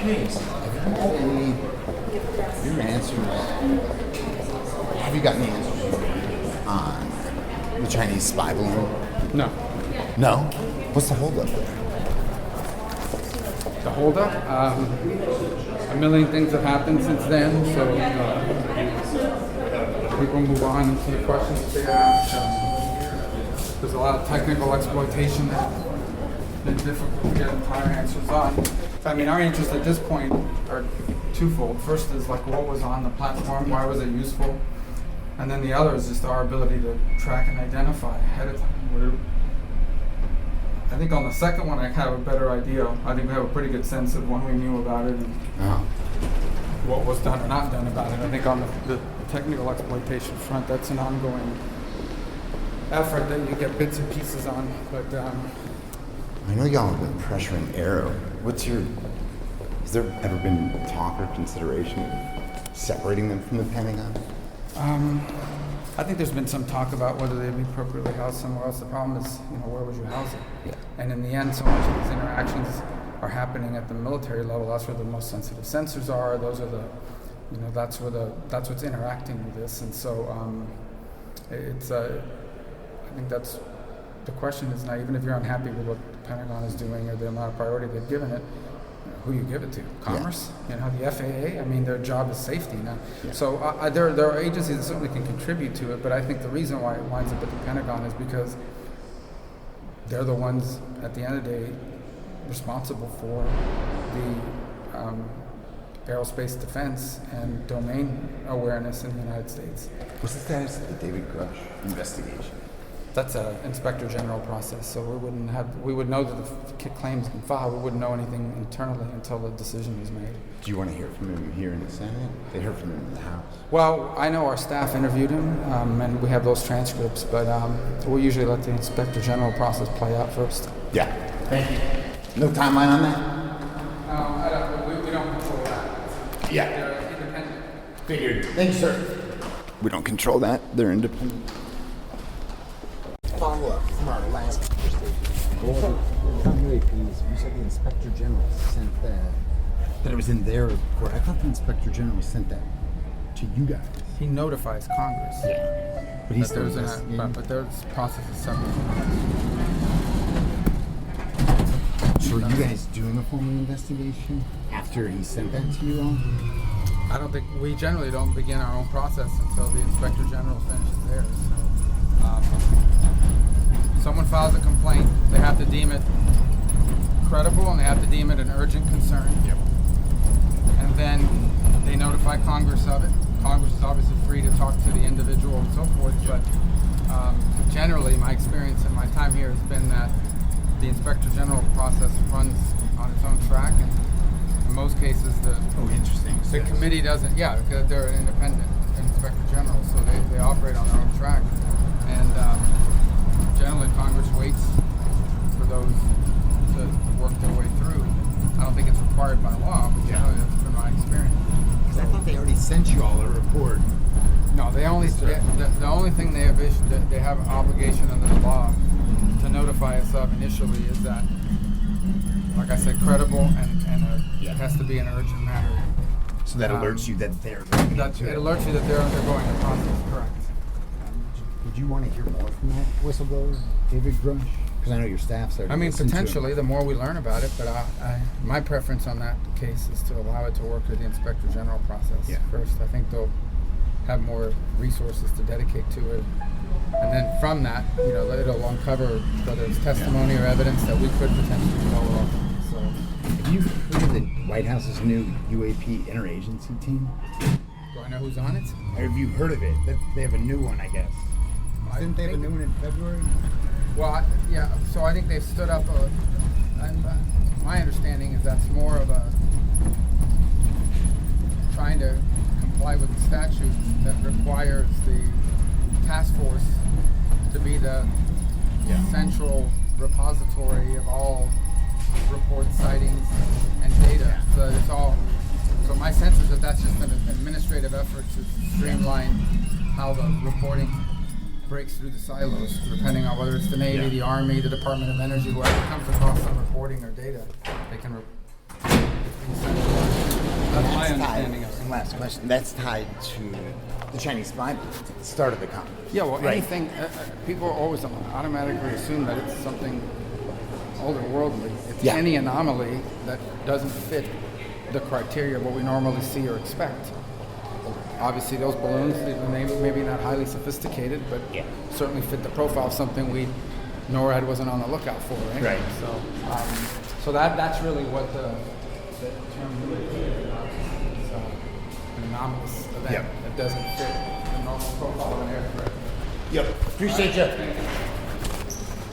Hey, Your answers. Have you gotten the answers on the Chinese spy balloon? no. No. What's the holdup there? The holdup? A million things have happened since then, so people move on to the questions that they ask. There's a lot of technical exploitation that's been difficult to get entire answers on. I mean, our interests at this point are twofold. First is like what was on the platform, why was it useful? And then the other is just our ability to track and identify ahead of time. I think on the second one I have a better idea. I think we have a pretty good sense of when we knew about it and what was done or not done about it. I think on the technical exploitation front, that's an ongoing effort that you get bits and pieces on. But I know y'all have been pressuring Arrow. Has there ever been talk or consideration of separating them from the Pentagon? I think there's been some talk about whether they'd be appropriately housed somewhere else. The problem is, where would you house it? Yeah. And in the end, so much of these interactions are happening at the military level. That's where the most sensitive sensors are. Those are the, that's what's interacting with this. And so, I think that's the question is now. Even if you're unhappy with what the Pentagon is doing or the amount of priority they've given it, who you give it to? Commerce? Yeah. The FAA? I mean, their job is safety now. Yeah. So there are agencies that certainly can contribute to it, but I think the reason why it winds up at the Pentagon is because they're the ones, at the end of the day, responsible for the aerospace defense and domain awareness in the United States. What's the status of the David Grusch investigation? That's an inspector general process, so we would know that the claim's been filed. We wouldn't know anything internally until the decision is made. Do you want to hear from him here in the Senate? They heard from him in the House. Well, I know our staff interviewed him, and we have those transcripts, but we usually let the inspector general process play out first. Yeah. Thank you. No timeline on that? We don't control that. Yeah. They're independent. Figured. Thank you, sir. We don't control that. They're independent. Follow up from our last conversation. UAPs, you said the Inspector General sent that That it was in their report. I thought the Inspector General sent that to you guys. He notifies Congress. Yeah. But he's still investigating. But their process is separate. So are you guys doing a formal investigation after he sent that to you all? I don't think we generally don't begin our own process until the Inspector General finishes theirs. So, someone files a complaint, they have to deem it credible and they have to deem it an urgent concern. Yep. And then they notify Congress of it. Congress is obviously free to talk to the individual and so forth, but generally my experience in my time here has been that the Inspector General process runs on its own track, and in most cases the committee doesn't, because they're an independent Inspector General, so they operate on their own track. And generally Congress waits for those to work their way through. I don't think it's required by law, but generally that's been my experience. Because I thought they already sent you all a report. No, the only thing they have issued, that they have an obligation under the law to notify us of initially is that, like I said, credible and it has to be an urgent matter. So that alerts you that they're going to It alerts you that they're undergoing the process, correct. Would you want to hear more from that whistleblower, David Grusch? Because I know your staff's there. I mean, potentially, the more we learn about it, but my preference on that case is to allow it to work through the Inspector General process first. I think they'll have more resources to dedicate to it. And then from that, it'll uncover whether it's testimony or evidence that we could potentially follow up. So, have you heard of the White House's new UAP interagency team? Do I know who's on it? Or have you heard of it? They have a new one, I guess. Didn't they have a new one in February? Well, so I think they've stood up my understanding is that's more of a trying to comply with the statute that requires the task force to be the central repository of all reports, sightings, and data. So it's all. So my sense is that that's just an administrative effort to streamline how the reporting breaks through the silos, depending on whether it's the Navy, the Army, the Department of Energy, whoever comes across some reporting or data, they can send it That's my tied, understanding of it. and last question, that's tied to the Chinese spy balloons at the start of the conflict. Yeah, well, Right. anything, people always automatically assume that it's something otherworldly. It's Yeah. any anomaly that doesn't fit the criteria of what we normally see or expect. Obviously, those balloons, they maybe not highly sophisticated, but Yeah. certainly fit the profile of something NORAD wasn't on the lookout for. Right. So that's really what the term is about. It's an anomalous event Yep. that doesn't fit the normal profile of an aircraft. Yep. Appreciate you. Thank you.